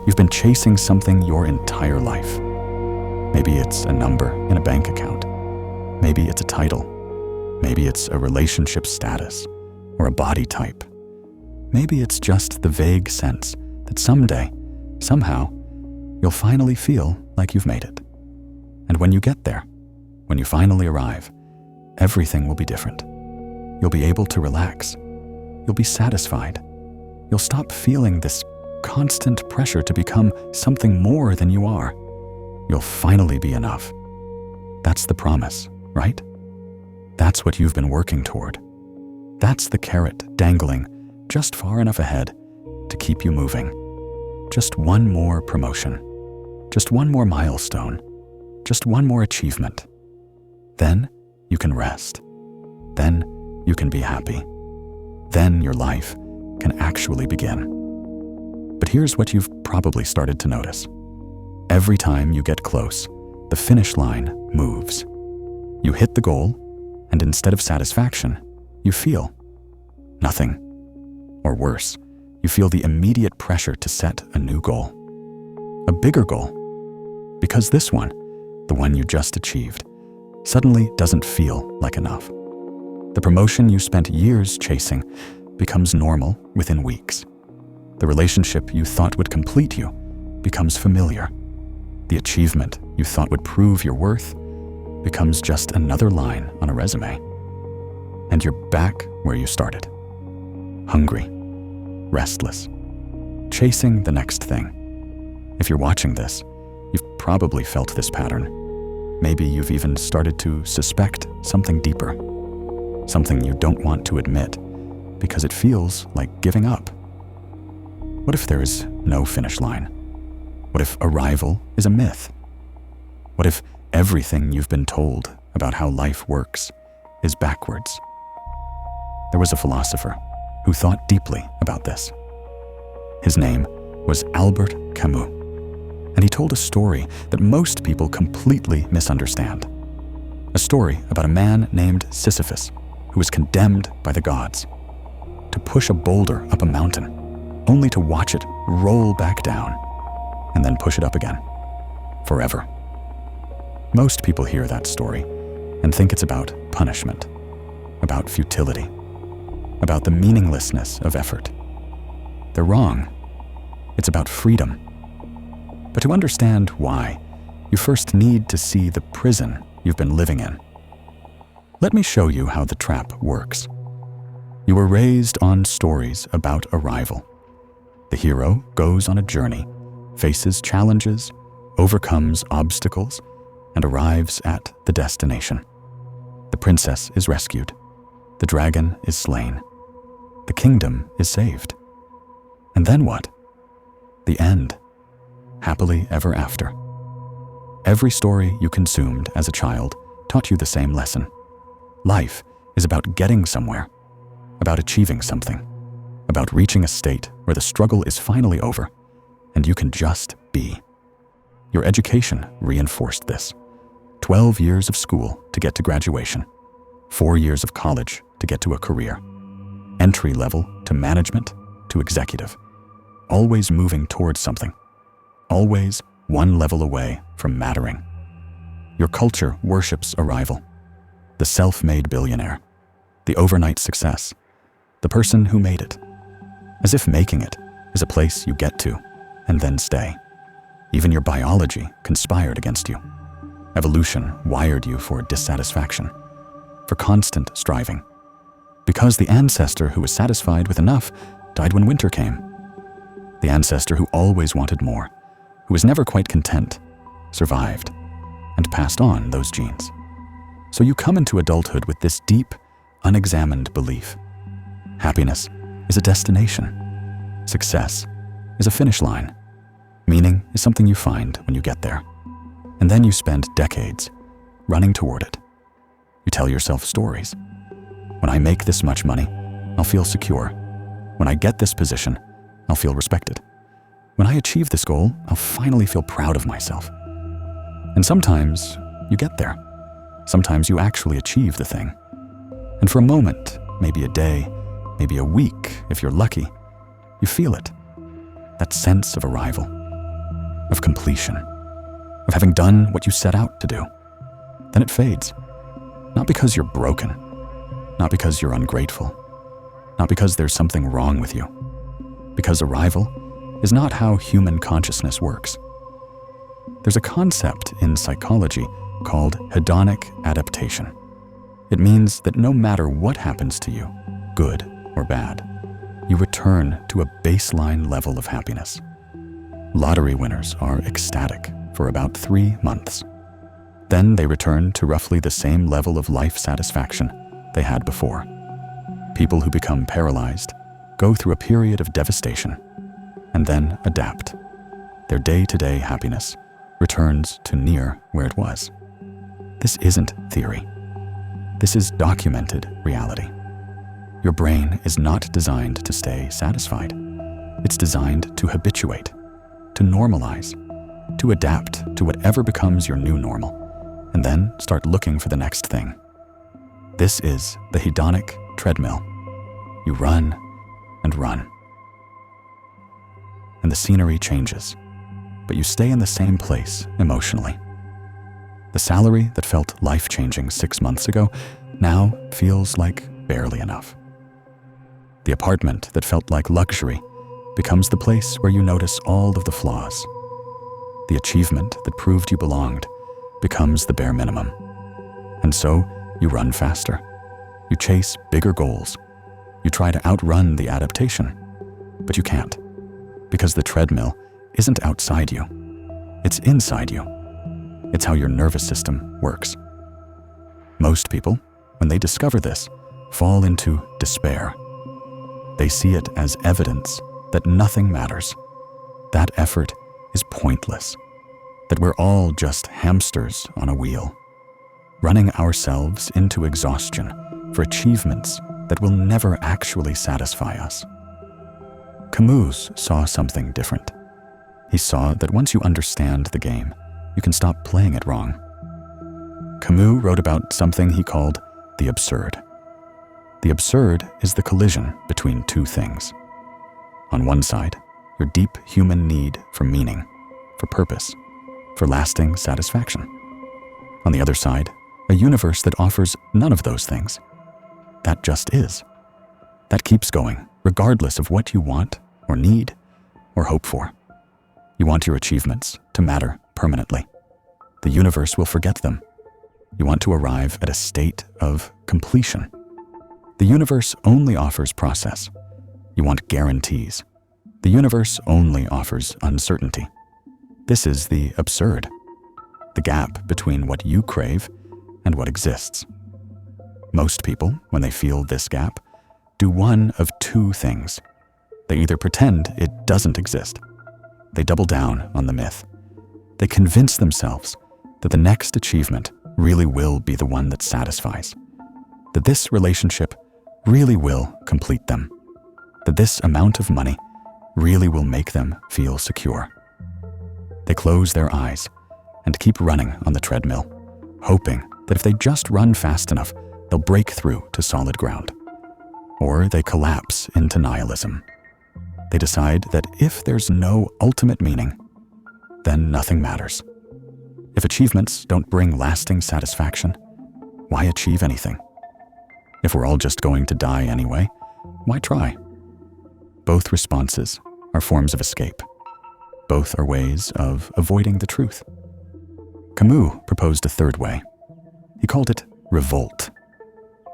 You've been chasing something your entire life. Maybe it's a number in a bank account. Maybe it's a title. Maybe it's a relationship status or a body type. Maybe it's just the vague sense that someday, somehow, you'll finally feel like you've made it. And when you get there, when you finally arrive, everything will be different. You'll be able to relax. You'll be satisfied. You'll stop feeling this constant pressure to become something more than you are. You'll finally be enough. That's the promise, right? That's what you've been working toward. That's the carrot dangling just far enough ahead to keep you moving. Just one more promotion. Just one more milestone. Just one more achievement. Then you can rest. Then you can be happy. Then your life can actually begin. But here's what you've probably started to notice. Every time you get close, the finish line moves. You hit the goal, and instead of satisfaction, you feel nothing. Or worse, you feel the immediate pressure to set a new goal. A bigger goal. Because this one, the one you just achieved, suddenly doesn't feel like enough. The promotion you spent years chasing becomes normal within weeks. The relationship you thought would complete you becomes familiar. The achievement you thought would prove your worth becomes just another line on a resume. And you're back where you started. Hungry, restless, chasing the next thing. If you're watching this, you've probably felt this pattern. Maybe you've even started to suspect something deeper, something you don't want to admit because it feels like giving up. What if there is no finish line? What if arrival is a myth? What if everything you've been told about how life works is backwards? There was a philosopher who thought deeply about this. His name was Albert Camus, and he told a story that most people completely misunderstand. A story about a man named Sisyphus who was condemned by the gods to push a boulder up a mountain, only to watch it roll back down and then push it up again, forever. Most people hear that story and think it's about punishment, about futility, about the meaninglessness of effort. They're wrong. It's about freedom. But to understand why, you first need to see the prison you've been living in. Let me show you how the trap works. You were raised on stories about arrival. The hero goes on a journey, faces challenges, overcomes obstacles, and arrives at the destination. The princess is rescued. The dragon is slain. The kingdom is saved. And then what? The end. Happily ever after. Every story you consumed as a child taught you the same lesson. Life is about getting somewhere, about achieving something, about reaching a state where the struggle is finally over and you can just be. Your education reinforced this. 12 years of school to get to graduation, 4 years of college to get to a career, entry level to management to executive, always moving towards something, always one level away from mattering. Your culture worships arrival, the self-made billionaire, the overnight success, the person who made it, as if making it is a place you get to and then stay. Even your biology conspired against you. Evolution wired you for dissatisfaction, for constant striving. Because the ancestor who was satisfied with enough died when winter came. The ancestor who always wanted more, who was never quite content, survived and passed on those genes. So you come into adulthood with this deep, unexamined belief. Happiness is a destination. Success is a finish line. Meaning is something you find when you get there. And then you spend decades running toward it. You tell yourself stories. When I make this much money, I'll feel secure. When I get this position, I'll feel respected. When I achieve this goal, I'll finally feel proud of myself. And sometimes you get there. Sometimes you actually achieve the thing. And for a moment, maybe a day, maybe a week, if you're lucky, you feel it. That sense of arrival. of completion, of having done what you set out to do. Then it fades. Not because you're broken, not because you're ungrateful, not because there's something wrong with you, because arrival is not how human consciousness works. There's a concept in psychology called hedonic adaptation. It means that no matter what happens to you, good or bad, you return to a baseline level of happiness. Lottery winners are ecstatic for about 3 months. Then they return to roughly the same level of life satisfaction they had before. People who become paralyzed go through a period of devastation and then adapt. Their day-to-day happiness returns to near where it was. This isn't theory. This is documented reality. Your brain is not designed to stay satisfied. It's designed to habituate, to normalize, to adapt to whatever becomes your new normal, and then start looking for the next thing. This is the hedonic treadmill. You run and run. And the scenery changes, but you stay in the same place emotionally. The salary that felt life-changing 6 months ago now feels like barely enough. The apartment that felt like luxury becomes the place where you notice all of the flaws. The achievement that proved you belonged becomes the bare minimum. And so you run faster. You chase bigger goals. You try to outrun the adaptation, but you can't, because the treadmill isn't outside you. It's inside you. It's how your nervous system works. Most people, when they discover this, fall into despair. They see it as evidence that nothing matters. That effort is pointless. That we're all just hamsters on a wheel, running ourselves into exhaustion for achievements that will never actually satisfy us. Camus saw something different. He saw that once you understand the game, you can stop playing it wrong. Camus wrote about something he called the absurd. The absurd is the collision between two things. On one side, your deep human need for meaning, for purpose, for lasting satisfaction. On the other side, a universe that offers none of those things. That just is. That keeps going, regardless of what you want or need or hope for. You want your achievements to matter permanently. The universe will forget them. You want to arrive at a state of completion. The universe only offers process. You want guarantees. The universe only offers uncertainty. This is the absurd, the gap between what you crave and what exists. Most people, when they feel this gap, do one of two things. They either pretend it doesn't exist. They double down on the myth. They convince themselves that the next achievement really will be the one that satisfies, that this relationship really will complete them, that this amount of money really will make them feel secure. They close their eyes and keep running on the treadmill, hoping that if they just run fast enough, they'll break through to solid ground. Or they collapse into nihilism. They decide that if there's no ultimate meaning, then nothing matters. If achievements don't bring lasting satisfaction, why achieve anything? If we're all just going to die anyway, why try? Both responses are forms of escape. Both are ways of avoiding the truth. Camus proposed a third way. He called it revolt.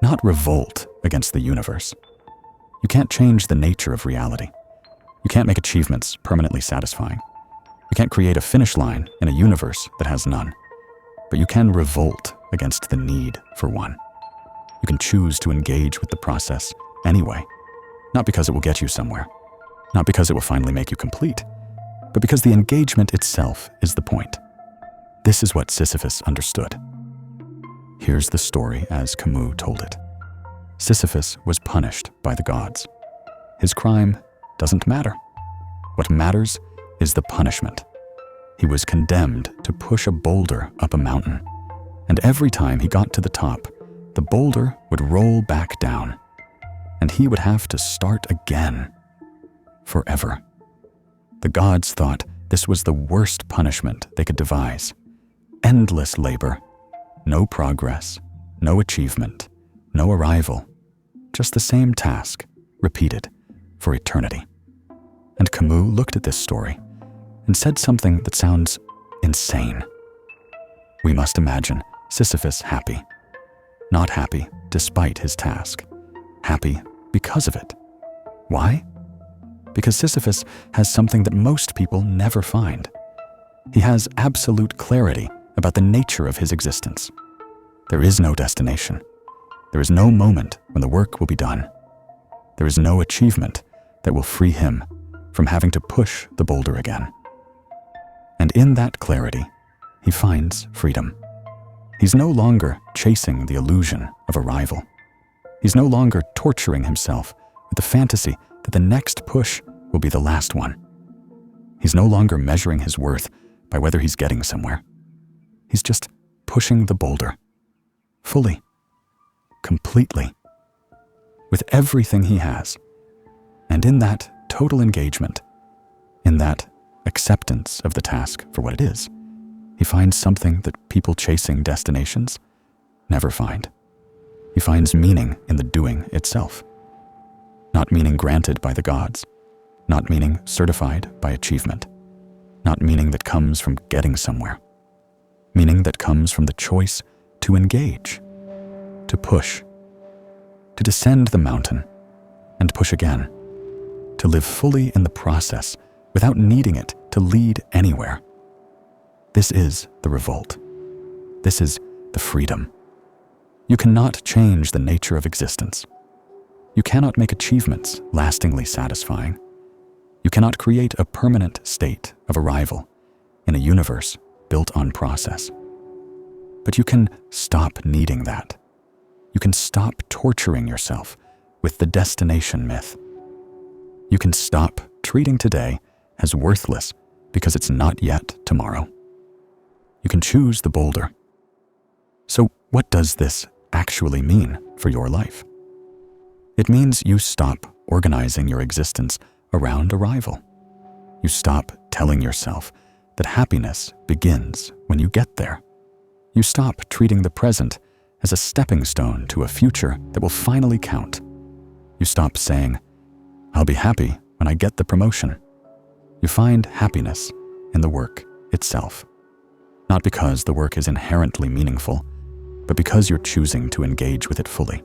Not revolt against the universe. You can't change the nature of reality. You can't make achievements permanently satisfying. You can't create a finish line in a universe that has none. But you can revolt against the need for one. You can choose to engage with the process anyway, not because it will get you somewhere, not because it will finally make you complete, but because the engagement itself is the point. This is what Sisyphus understood. Here's the story as Camus told it. Sisyphus was punished by the gods. His crime doesn't matter. What matters is the punishment. He was condemned to push a boulder up a mountain, and every time he got to the top, the boulder would roll back down, and he would have to start again, forever. The gods thought This was the worst punishment they could devise. Endless labor, no progress, no achievement, no arrival, just the same task, repeated for eternity. And Camus looked at this story and said something that sounds insane. We must imagine Sisyphus happy. Not happy despite his task. Happy because of it. Why? Because Sisyphus has something that most people never find. He has absolute clarity about the nature of his existence. There is no destination. There is no moment when the work will be done. There is no achievement that will free him from having to push the boulder again. And in that clarity, he finds freedom. He's no longer chasing the illusion of arrival. He's no longer torturing himself with the fantasy that the next push will be the last one. He's no longer measuring his worth by whether he's getting somewhere. He's just pushing the boulder, fully, completely, with everything he has. And in that total engagement, in that acceptance of the task for what it is, he finds something that people chasing destinations never find. He finds meaning in the doing itself. Not meaning granted by the gods, not meaning certified by achievement, not meaning that comes from getting somewhere, meaning that comes from the choice to engage, to push, to descend the mountain and push again, to live fully in the process without needing it to lead anywhere. This is the revolt. This is the freedom. You cannot change the nature of existence. You cannot make achievements lastingly satisfying. You cannot create a permanent state of arrival in a universe built on process. But you can stop needing that. You can stop torturing yourself with the destination myth. You can stop treating today as worthless because it's not yet tomorrow. You can choose the boulder. So what does this actually mean for your life? It means you stop organizing your existence around arrival. You stop telling yourself that happiness begins when you get there. You stop treating the present as a stepping stone to a future that will finally count. You stop saying, "I'll be happy when I get the promotion." You find happiness in the work itself. Not because the work is inherently meaningful, but because you're choosing to engage with it fully.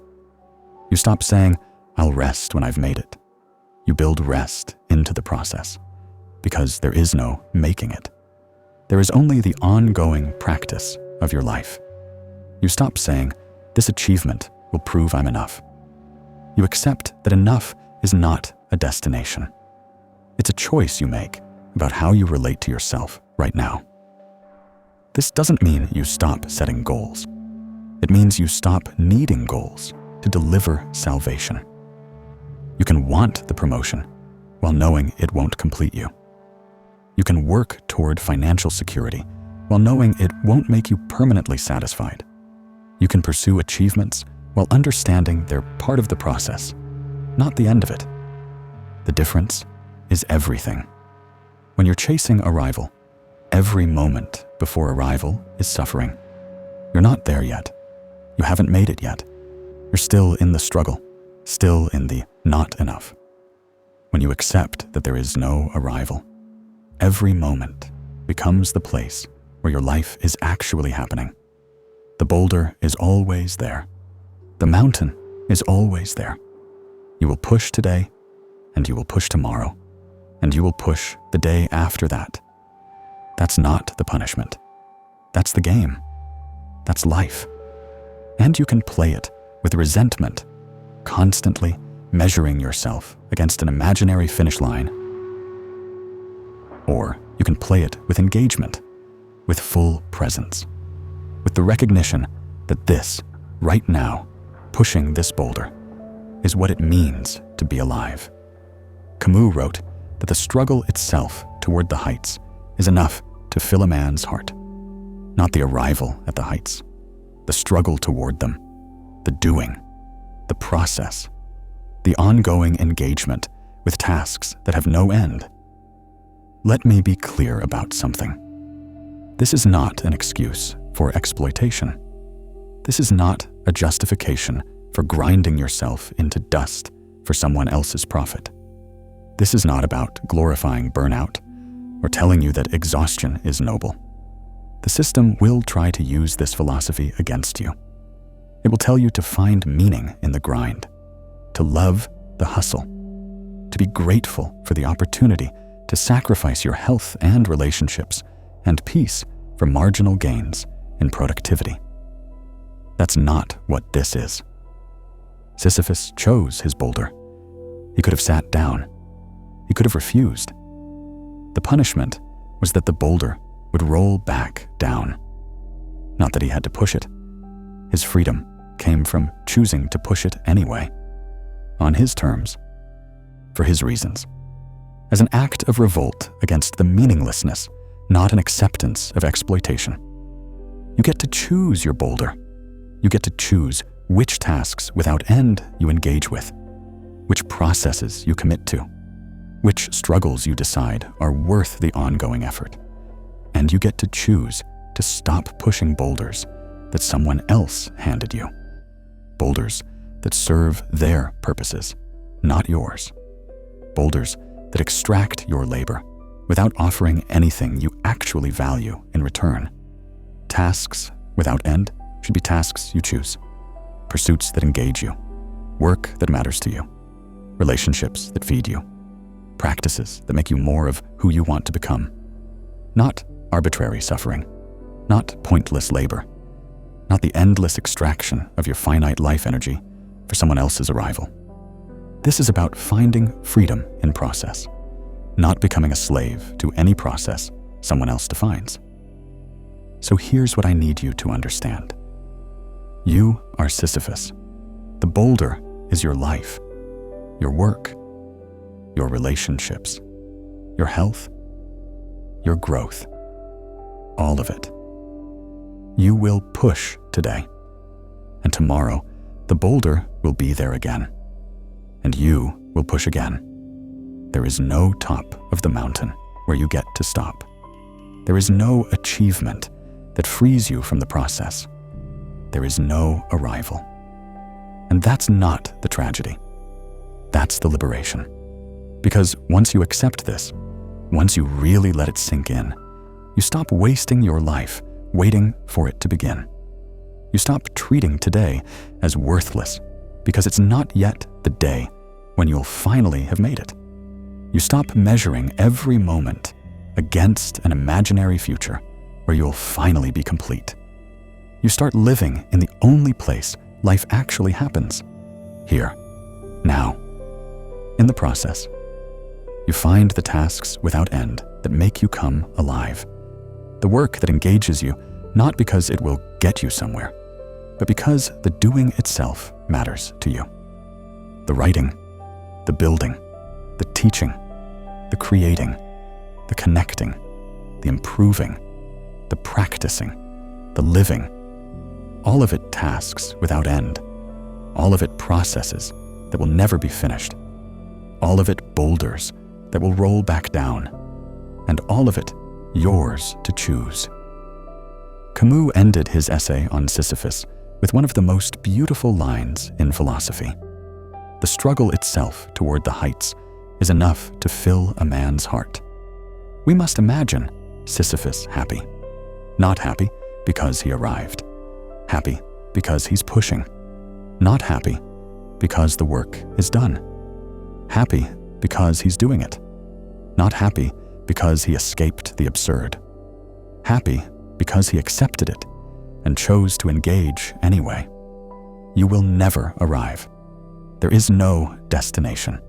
You stop saying, "I'll rest when I've made it." You build rest into the process, because there is no making it. There is only the ongoing practice of your life. You stop saying, "This achievement will prove I'm enough." You accept that enough is not a destination. It's a choice you make about how you relate to yourself right now. This doesn't mean you stop setting goals. It means you stop needing goals to deliver salvation. You can want the promotion while knowing it won't complete you. You can work toward financial security while knowing it won't make you permanently satisfied. You can pursue achievements while understanding they're part of the process, not the end of it. The difference is everything. When you're chasing arrival, every moment before arrival is suffering. You're not there yet. You haven't made it yet. You're still in the struggle, still in the not enough. When you accept that there is no arrival, every moment becomes the place where your life is actually happening. The boulder is always there. The mountain is always there. You will push today, and you will push tomorrow, and you will push the day after that. That's not the punishment. That's the game. That's life. And you can play it with resentment, constantly measuring yourself against an imaginary finish line. Or you can play it with engagement, with full presence, with the recognition that this, right now, pushing this boulder, is what it means to be alive. Camus wrote that the struggle itself toward the heights is enough to fill a man's heart, not the arrival at the heights, the struggle toward them, the doing, the process, the ongoing engagement with tasks that have no end. let me be clear about something. This is not an excuse for exploitation. This is not a justification for grinding yourself into dust for someone else's profit. This is not about glorifying burnout or telling you that exhaustion is noble. The system will try to use this philosophy against you. It will tell you to find meaning in the grind, to love the hustle, to be grateful for the opportunity to sacrifice your health and relationships and peace for marginal gains in productivity. That's not what this is. Sisyphus chose his boulder. He could have sat down. He could have refused. The punishment was that the boulder would roll back down. Not that he had to push it. His freedom came from choosing to push it anyway, on his terms, for his reasons, as an act of revolt against the meaninglessness, not an acceptance of exploitation. You get to choose your boulder. You get to choose which tasks without end you engage with, which processes you commit to, which struggles you decide are worth the ongoing effort. And you get to choose to stop pushing boulders that someone else handed you, boulders that serve their purposes, not yours, boulders that extract your labor without offering anything you actually value in return. Tasks without end should be tasks you choose, pursuits that engage you, work that matters to you, relationships that feed you, practices that make you more of who you want to become. Not arbitrary suffering, not pointless labor, not the endless extraction of your finite life energy for someone else's arrival. This is about finding freedom in process, not becoming a slave to any process someone else defines. So here's what I need you to understand. You are Sisyphus. The boulder is your life, your work, your relationships, your health, your growth, all of it. You will push today, and tomorrow the boulder will be there again, and you will push again. There is no top of the mountain where you get to stop. There is no achievement that frees you from the process. There is no arrival. And that's not the tragedy. That's the liberation. Because once you accept this, once you really let it sink in, you stop wasting your life waiting for it to begin. You stop treating today as worthless because it's not yet the day when you'll finally have made it. You stop measuring every moment against an imaginary future where you'll finally be complete. You start living in the only place life actually happens, here, now. In the process, you find the tasks without end that make you come alive, the work that engages you not because it will get you somewhere, but because the doing itself matters to you. The writing, the building, the teaching, the creating, the connecting, the improving, the practicing, the living, all of it tasks without end, all of it processes that will never be finished, all of it boulders that will roll back down, and all of it yours to choose. Camus ended his essay on Sisyphus with one of the most beautiful lines in philosophy. The struggle itself toward the heights is enough to fill a man's heart. We must imagine Sisyphus happy. Not happy because he arrived. Happy because he's pushing. Not happy because the work is done. Happy because he's doing it. Not happy because he escaped the absurd. Happy because he accepted it and chose to engage anyway. You will never arrive. There is no destination.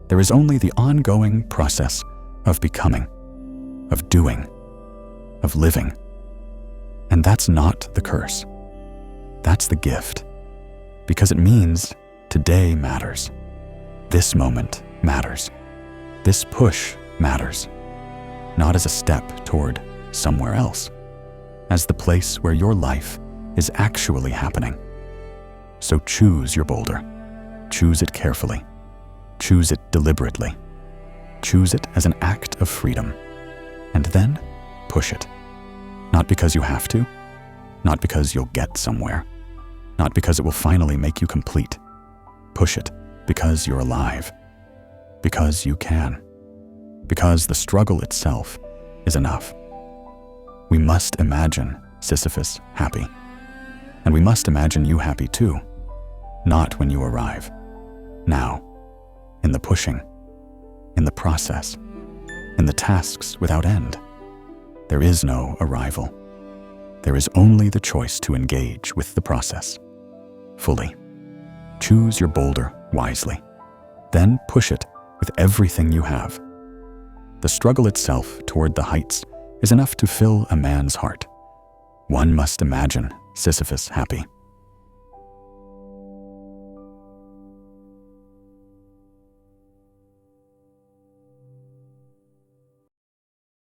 There is only the ongoing process of becoming, of doing, of living. And that's not the curse. That's the gift. Because it means today matters. This moment matters. This push matters. Not as a step toward somewhere else, as the place where your life is actually happening. So choose your boulder. Choose it carefully. Choose it deliberately. Choose it as an act of freedom, And then push it. Not because you have to, not because you'll get somewhere, not because it will finally make you complete. Push it because you're alive, because you can, because the struggle itself is enough. We must imagine Sisyphus happy, and we must imagine you happy too, not when you arrive, now, in the pushing, in the process, in the tasks without end. There is no arrival. There is only the choice to engage with the process fully. Choose your boulder wisely, then push it with everything you have. The struggle itself toward the heights is enough to fill a man's heart. One must imagine Sisyphus happy.